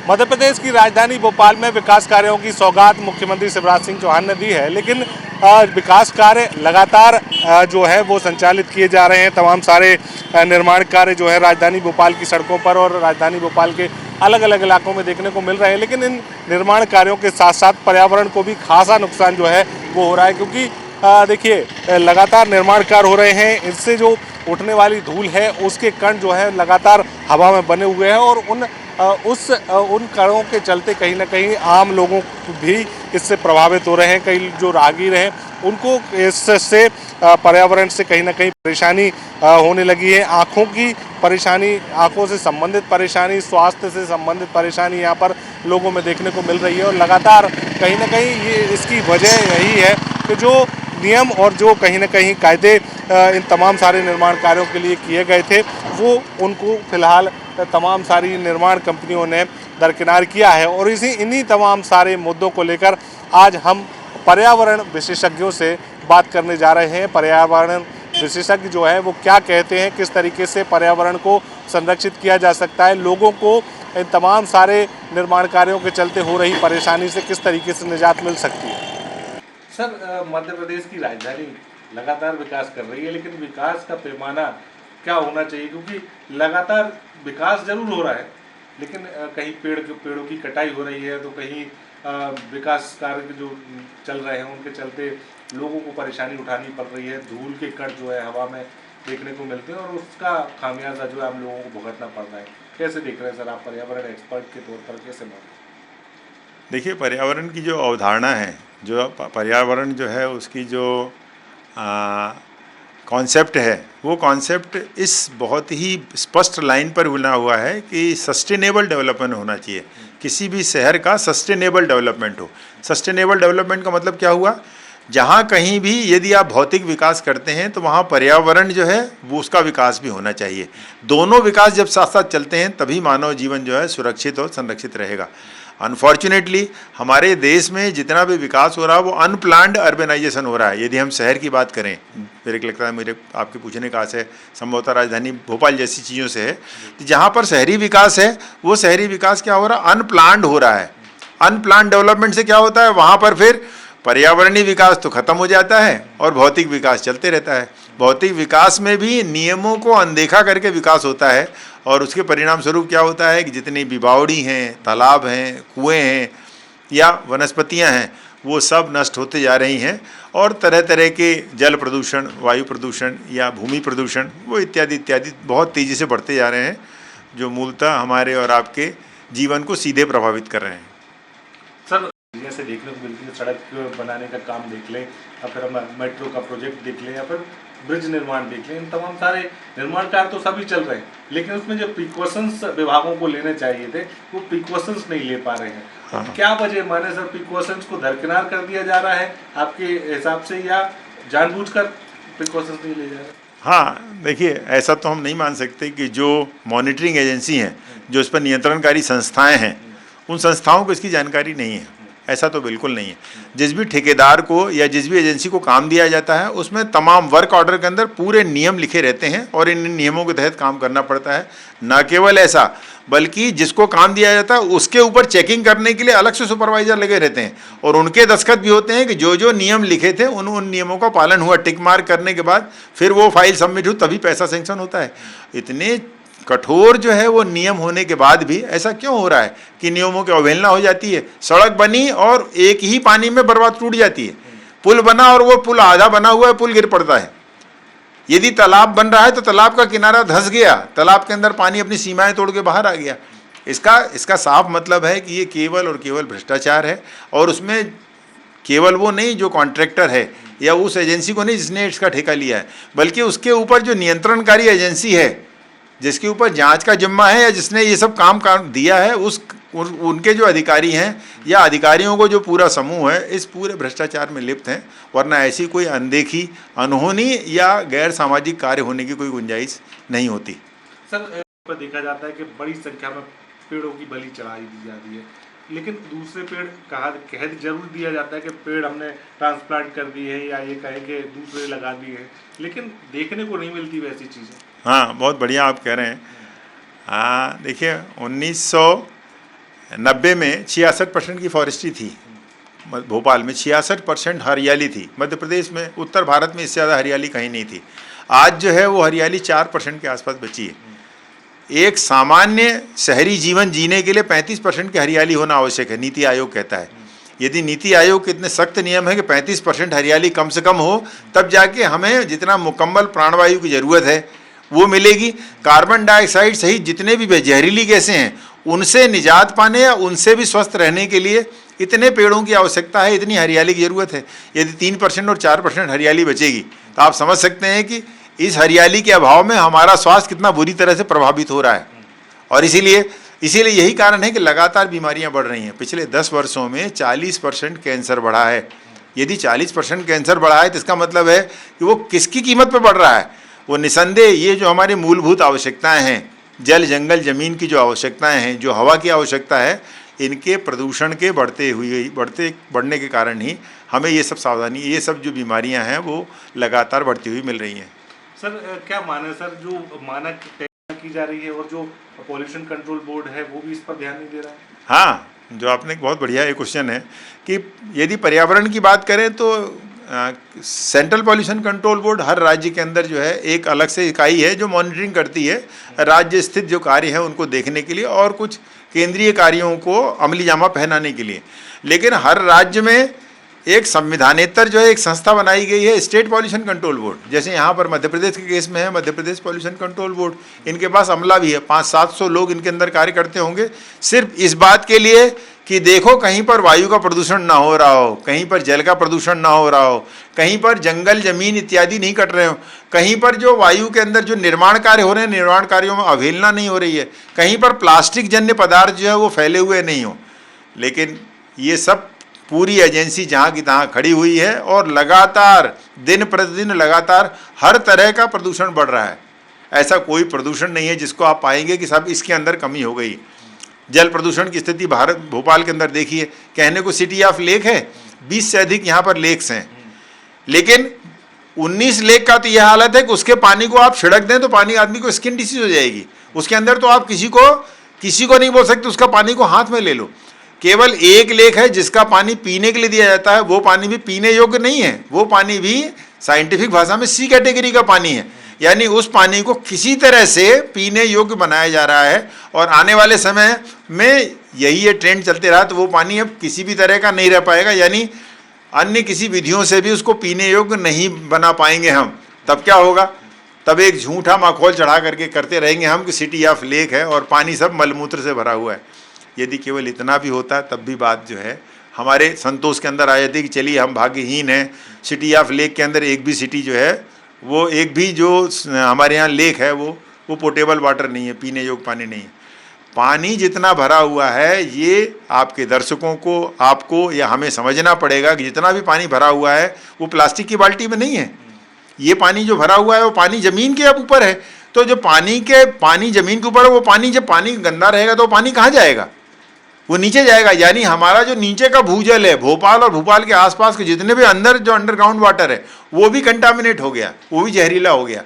मध्य प्रदेश की राजधानी भोपाल में विकास कार्यों की सौगात मुख्यमंत्री शिवराज सिंह चौहान ने दी है, लेकिन विकास कार्य लगातार जो है वो संचालित किए जा रहे हैं। तमाम सारे निर्माण कार्य जो है राजधानी भोपाल की सड़कों पर और राजधानी भोपाल के अलग अलग इलाकों में देखने को मिल रहे हैं, लेकिन इन निर्माण कार्यों के साथ साथ पर्यावरण को भी खासा नुकसान जो है वो हो रहा है, क्योंकि देखिए लगातार निर्माण कार्य हो रहे हैं। इससे जो उठने वाली धूल है उसके कण जो है लगातार हवा में बने हुए हैं और उन कणों के चलते कहीं ना कहीं आम लोगों भी इससे प्रभावित हो रहे हैं। कई जो राहगीर हैं उनको इससे पर्यावरण से कहीं ना कहीं परेशानी होने लगी है। आँखों की परेशानी, आँखों से संबंधित परेशानी, स्वास्थ्य से संबंधित परेशानी यहाँ पर लोगों में देखने को मिल रही है और लगातार कहीं ना कहीं ये इसकी वजह यही है कि जो नियम और जो कहीं ना कहीं कायदे इन तमाम सारे निर्माण कार्यों के लिए किए गए थे वो उनको फिलहाल तमाम सारी निर्माण कंपनियों ने दरकिनार किया है। और इन्हीं तमाम सारे मुद्दों को लेकर आज हम पर्यावरण विशेषज्ञों से बात करने जा रहे हैं। पर्यावरण विशेषज्ञ जो है वो क्या कहते हैं, किस तरीके से पर्यावरण को संरक्षित किया जा सकता है, लोगों को इन तमाम सारे निर्माण कार्यों के चलते हो रही परेशानी से किस तरीके से निजात मिल सकती है। सर, मध्य प्रदेश की राजधानी लगातार विकास कर रही है, लेकिन विकास का पैमाना क्या होना चाहिए? क्योंकि लगातार विकास जरूर हो रहा है, लेकिन कहीं पेड़ों की कटाई हो रही है, तो कहीं विकास कार्य जो चल रहे हैं उनके चलते लोगों को परेशानी उठानी पड़ रही है। धूल के कण जो है हवा में देखने को मिलते हैं और उसका खामियाजा जो है हम लोगों को भुगतना पड़ रहा है। कैसे देख रहे हैं सर, आप पर्यावरण एक्सपर्ट के तौर पर कैसे मानते हैं? देखिए, पर्यावरण की जो अवधारणा है, जो पर्यावरण जो है उसकी जो कॉन्सेप्ट है, वो कॉन्सेप्ट इस बहुत ही स्पष्ट लाइन पर बना हुआ है कि सस्टेनेबल डेवलपमेंट होना चाहिए। किसी भी शहर का सस्टेनेबल डेवलपमेंट हो। सस्टेनेबल डेवलपमेंट का मतलब क्या हुआ? जहाँ कहीं भी यदि आप भौतिक विकास करते हैं तो वहाँ पर्यावरण जो है वो उसका विकास भी होना चाहिए। दोनों विकास जब साथ साथ चलते हैं तभी मानव जीवन जो है सुरक्षित और संरक्षित रहेगा। अनफॉर्चुनेटली हमारे देश में जितना भी विकास हो रहा है वो अनप्लान्ड अर्बनाइजेशन हो रहा है। यदि हम शहर की बात करें, मेरे को लगता है मेरे आपके पूछने का आशय संभवतः राजधानी भोपाल जैसी चीज़ों से है, तो जहाँ पर शहरी विकास है वो शहरी विकास क्या हो रहा है? अनप्लान्ड हो रहा है। अनप्लान्ड डेवलपमेंट से क्या होता है? वहाँ पर फिर पर्यावरणीय विकास तो खत्म हो जाता है और भौतिक विकास चलते रहता है। भौतिक विकास में भी नियमों को अनदेखा करके विकास होता है और उसके परिणाम स्वरूप क्या होता है कि जितनी भी बावड़ी हैं, तालाब हैं, कुएं हैं या वनस्पतियां हैं, वो सब नष्ट होते जा रही हैं और तरह तरह के जल प्रदूषण, वायु प्रदूषण या भूमि प्रदूषण वो इत्यादि इत्यादि बहुत तेज़ी से बढ़ते जा रहे हैं, जो मूलतः हमारे और आपके जीवन को सीधे प्रभावित कर रहे हैं। सर, जैसे देखने को मिलती है, सड़क बनाने का काम देख लें या फिर हम मेट्रो का प्रोजेक्ट देख लें या फिर ब्रिज निर्माण देख लें, इन तमाम सारे निर्माण कार्य तो सभी चल रहे हैं, लेकिन उसमें जो प्रिकॉशंस विभागों को लेने चाहिए थे वो प्रिकॉशंस नहीं ले पा रहे हैं। हाँ। क्या वजह माने सर, प्रिकॉशंस को दरकिनार कर दिया जा रहा है आपके हिसाब से, या जानबूझकर प्रिकॉशंस नहीं ले जा रहे? हाँ, देखिए, ऐसा तो हम नहीं मान सकते कि जो मॉनिटरिंग एजेंसी हैं, जो इस पर नियंत्रणकारी संस्थाएं हैं, उन संस्थाओं को इसकी जानकारी नहीं है। ऐसा तो बिल्कुल नहीं है। जिस भी ठेकेदार को या जिस भी एजेंसी को काम दिया जाता है उसमें तमाम वर्क ऑर्डर के अंदर पूरे नियम लिखे रहते हैं और इन नियमों के तहत काम करना पड़ता है। न केवल ऐसा, बल्कि जिसको काम दिया जाता है उसके ऊपर चेकिंग करने के लिए अलग से सुपरवाइजर लगे रहते हैं और उनके दस्तखत भी होते हैं कि जो जो नियम लिखे थे उन नियमों का पालन हुआ। टिक मार्क करने के बाद फिर वो फाइल सबमिट हुई तभी पैसा सेंक्शन होता है। इतने कठोर जो है वो नियम होने के बाद भी ऐसा क्यों हो रहा है कि नियमों की अवहेलना हो जाती है? सड़क बनी और एक ही पानी में बर्बाद टूट जाती है। पुल बना और वो पुल आधा बना हुआ है, पुल गिर पड़ता है। यदि तालाब बन रहा है तो तालाब का किनारा धंस गया, तालाब के अंदर पानी अपनी सीमाएं तोड़ के बाहर आ गया। इसका साफ मतलब है कि ये केवल और केवल भ्रष्टाचार है और उसमें केवल वो नहीं जो कॉन्ट्रैक्टर है या उस एजेंसी को नहीं जिसने इसका ठेका लिया है, बल्कि उसके ऊपर जो नियंत्रणकारी एजेंसी है, जिसके ऊपर जांच का जिम्मा है या जिसने ये सब काम दिया है, उनके जो अधिकारी हैं या अधिकारियों को जो पूरा समूह है इस पूरे भ्रष्टाचार में लिप्त हैं। वरना ऐसी कोई अनदेखी, अनहोनी या गैर सामाजिक कार्य होने की कोई गुंजाइश नहीं होती। सर, पर देखा जाता है कि बड़ी संख्या में पेड़ों की बलि चढ़ाई दी जाती है, लेकिन दूसरे पेड़ कह जरूर दिया जाता है कि पेड़ हमने ट्रांसप्लांट कर दिए हैं या ये कहे कि दूसरे लगा दिए हैं, लेकिन देखने को नहीं मिलती वैसी चीज़ें। हाँ, बहुत बढ़िया आप कह रहे हैं। हाँ, देखिए, 90 में 66% की फॉरेस्ट्री थी। भोपाल में 66% हरियाली थी। मध्य प्रदेश में, उत्तर भारत में इससे ज़्यादा हरियाली कहीं नहीं थी। आज जो है वो हरियाली 4% के आसपास बची है। एक सामान्य शहरी जीवन जीने के लिए 35% की हरियाली होना आवश्यक है, नीति आयोग कहता है। यदि नीति आयोग के इतने सख्त नियम है कि 35% हरियाली कम से कम हो, तब जाके हमें जितना मुकम्मल प्राणवायु की ज़रूरत है वो मिलेगी। कार्बन डाइऑक्साइड सहित जितने भी जहरीली गैसें हैं उनसे निजात पाने या उनसे भी स्वस्थ रहने के लिए इतने पेड़ों की आवश्यकता है, इतनी हरियाली की ज़रूरत है। यदि 3% और 4% हरियाली बचेगी तो आप समझ सकते हैं कि इस हरियाली के अभाव में हमारा स्वास्थ्य कितना बुरी तरह से प्रभावित हो रहा है। और इसीलिए यही कारण है कि लगातार बीमारियां बढ़ रही हैं। पिछले 10 वर्षों में 40% कैंसर बढ़ा है। यदि 40% कैंसर बढ़ा है तो इसका मतलब है कि वो किसकी कीमत पर बढ़ रहा है? वो निसंदेह ये जो हमारी मूलभूत आवश्यकताएं हैं, जल जंगल ज़मीन की जो आवश्यकताएं हैं, जो हवा की आवश्यकता है, इनके प्रदूषण के बढ़ने के कारण ही हमें ये सब सावधानी, ये सब जो बीमारियां हैं वो लगातार बढ़ती हुई मिल रही हैं। सर क्या माने सर, जो मानक तय की जा रही है और जो पॉल्यूशन कंट्रोल बोर्ड है वो भी इस पर ध्यान नहीं दे रहा है? हाँ, जो आपने बहुत बढ़िया एक क्वेश्चन है कि यदि पर्यावरण की बात करें तो सेंट्रल पॉल्यूशन कंट्रोल बोर्ड हर राज्य के अंदर जो है एक अलग से इकाई है जो मॉनिटरिंग करती है राज्य स्थित जो कार्य है उनको देखने के लिए और कुछ केंद्रीय कार्यों को अमली जामा पहनाने के लिए। लेकिन हर राज्य में एक संविधानेतर जो है एक संस्था बनाई गई है, स्टेट पॉल्यूशन कंट्रोल बोर्ड। जैसे यहाँ पर मध्य प्रदेश के केस में है Madhya Pradesh pollution control board, इनके पास अमला भी है, 500-700 लोग इनके अंदर कार्य करते होंगे, सिर्फ इस बात के लिए कि देखो कहीं पर वायु का प्रदूषण ना हो रहा हो, कहीं पर जल का प्रदूषण ना हो रहा हो, कहीं पर जंगल जमीन इत्यादि नहीं कट रहे हो, कहीं पर जो वायु के अंदर जो निर्माण कार्य हो रहे हैं निर्माण कार्यों में अवहेलना नहीं हो रही है, कहीं पर प्लास्टिक जन्य पदार्थ जो है वो फैले हुए नहीं हो। लेकिन ये सब पूरी एजेंसी जहाँ की तहाँ खड़ी हुई है और लगातार दिन प्रतिदिन लगातार हर तरह का प्रदूषण बढ़ रहा है। ऐसा कोई प्रदूषण नहीं है जिसको आप पाएंगे कि सब इसके अंदर कमी हो गई। जल प्रदूषण की स्थिति भोपाल के अंदर देखिए, कहने को सिटी ऑफ लेक है, 20 से अधिक यहाँ पर लेक्स हैं, लेकिन 19 लेक का तो यह हालत है कि उसके पानी को आप छिड़क दें तो पानी आदमी को स्किन डिसीज हो जाएगी। उसके अंदर तो आप किसी को नहीं बोल सकते उसका पानी को हाथ में ले लो। केवल एक लेक है जिसका पानी पीने के लिए दिया जाता है, वो पानी भी पीने योग्य नहीं है, वो पानी भी साइंटिफिक भाषा में सी कैटेगरी का पानी है, यानी उस पानी को किसी तरह से पीने योग्य बनाया जा रहा है। और आने वाले समय में यही ये ट्रेंड चलते रहा तो वो पानी अब किसी भी तरह का नहीं रह पाएगा, यानी अन्य किसी विधियों से भी उसको पीने योग्य नहीं बना पाएंगे हम। तब क्या होगा? तब एक झूठा माखौल चढ़ा करके करते रहेंगे हम कि सिटी ऑफ लेक है और पानी सब मलमूत्र से भरा हुआ है। यदि केवल इतना भी होता तब भी बात जो है हमारे संतोष के अंदर आ जाती कि चलिए हम भाग्यहीन हैं, सिटी ऑफ लेक के अंदर एक भी सिटी जो है वो एक भी जो हमारे यहाँ लेक है वो पोर्टेबल वाटर नहीं है, पीने योग्य पानी नहीं है। पानी जितना भरा हुआ है ये आपके दर्शकों को, आपको या हमें समझना पड़ेगा कि जितना भी पानी भरा हुआ है वो प्लास्टिक की बाल्टी में नहीं है। ये पानी जो भरा हुआ है वो पानी ज़मीन के अब ऊपर है, तो जो पानी ज़मीन के ऊपर है वो पानी, जब पानी गंदा रहेगा तो पानी कहाँ जाएगा? वो नीचे जाएगा। यानी हमारा जो नीचे का भूजल है, भोपाल और भोपाल के आसपास के जितने भी अंदर जो अंडरग्राउंड वाटर है वो भी कंटामिनेट हो गया, वो भी जहरीला हो गया।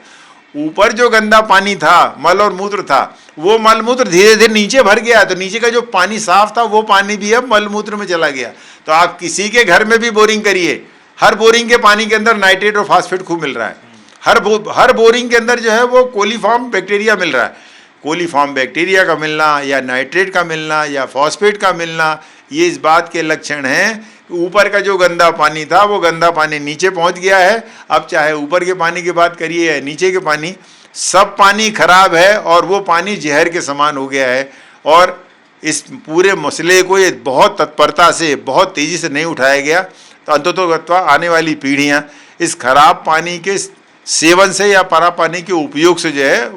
ऊपर जो गंदा पानी था, मल और मूत्र था, वो मल मूत्र धीरे धीरे नीचे भर गया, तो नीचे का जो पानी साफ था वो पानी भी अब मल मूत्र में चला गया। तो आप किसी के घर में भी बोरिंग करिए, हर बोरिंग के पानी के अंदर नाइट्रेट और फास्फेट खूब मिल रहा है। हर बोरिंग के अंदर जो है वो कोलीफॉर्म बैक्टीरिया मिल रहा है। कोलीफॉर्म बैक्टीरिया का मिलना या नाइट्रेट का मिलना या फॉस्फेट का मिलना, ये इस बात के लक्षण हैं ऊपर का जो गंदा पानी था वो गंदा पानी नीचे पहुंच गया है। अब चाहे ऊपर के पानी की बात करिए या नीचे के पानी, सब पानी खराब है और वो पानी जहर के समान हो गया है। और इस पूरे मसले को ये बहुत तत्परता से, बहुत तेज़ी से नहीं उठाया गया तो अंततोगत्वा आने वाली पीढ़ियाँ इस खराब पानी के सेवन से या परा पानी के उपयोग से जो है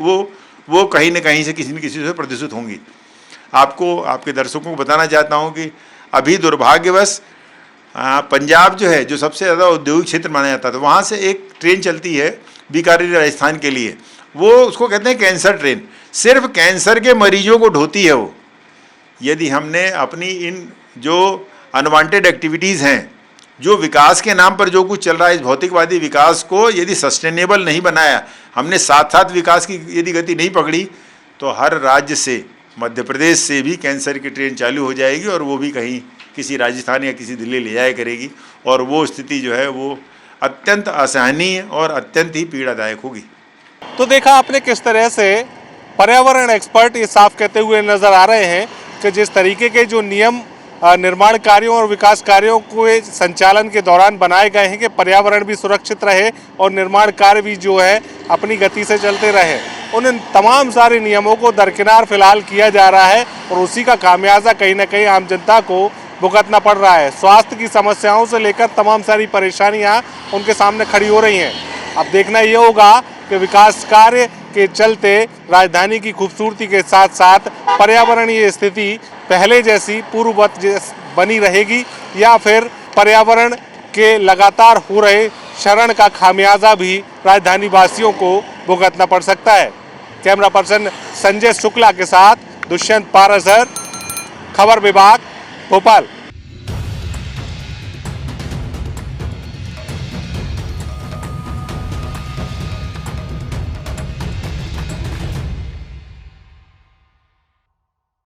वो कहीं न कहीं से किसी न किसी से प्रदूषित होंगी। आपको, आपके दर्शकों को बताना चाहता हूँ कि अभी दुर्भाग्यवश पंजाब जो है, जो सबसे ज़्यादा औद्योगिक क्षेत्र माना जाता था, वहाँ से एक ट्रेन चलती है बीकानेर राजस्थान के लिए, वो उसको कहते हैं कैंसर ट्रेन। सिर्फ कैंसर के मरीजों को ढोती है वो। यदि हमने अपनी इन जो अनवांटेड एक्टिविटीज़ हैं, जो विकास के नाम पर जो कुछ चल रहा है, इस भौतिकवादी विकास को यदि सस्टेनेबल नहीं बनाया, हमने साथ साथ विकास की यदि गति नहीं पकड़ी, तो हर राज्य से मध्य प्रदेश से भी कैंसर की ट्रेन चालू हो जाएगी और वो भी कहीं किसी राजस्थान या किसी दिल्ली ले जाया करेगी, और वो स्थिति जो है वो अत्यंत असहनीय और अत्यंत ही पीड़ादायक होगी। तो देखा आपने किस तरह से पर्यावरण एक्सपर्ट ये साफ कहते हुए नजर आ रहे हैं कि जिस तरीके के जो नियम निर्माण कार्यों और विकास कार्यों के संचालन के दौरान बनाए गए हैं कि पर्यावरण भी सुरक्षित रहे और निर्माण कार्य भी जो है अपनी गति से चलते रहे, उन तमाम सारे नियमों को दरकिनार फिलहाल किया जा रहा है और उसी का खामियाजा कहीं ना कहीं आम जनता को भुगतना पड़ रहा है। स्वास्थ्य की समस्याओं से लेकर तमाम सारी परेशानियां उनके सामने खड़ी हो रही हैं। अब देखना ये होगा कि विकास कार्य के चलते राजधानी की खूबसूरती के साथ साथ पर्यावरणीय स्थिति पहले जैसी पूर्ववत बनी रहेगी या फिर पर्यावरण के लगातार हो रहे क्षरण का खामियाजा भी राजधानी वासियों को भुगतना पड़ सकता है। कैमरा पर्सन संजय शुक्ला के साथ दुष्यंत पारासर, खबर विभाग, भोपाल।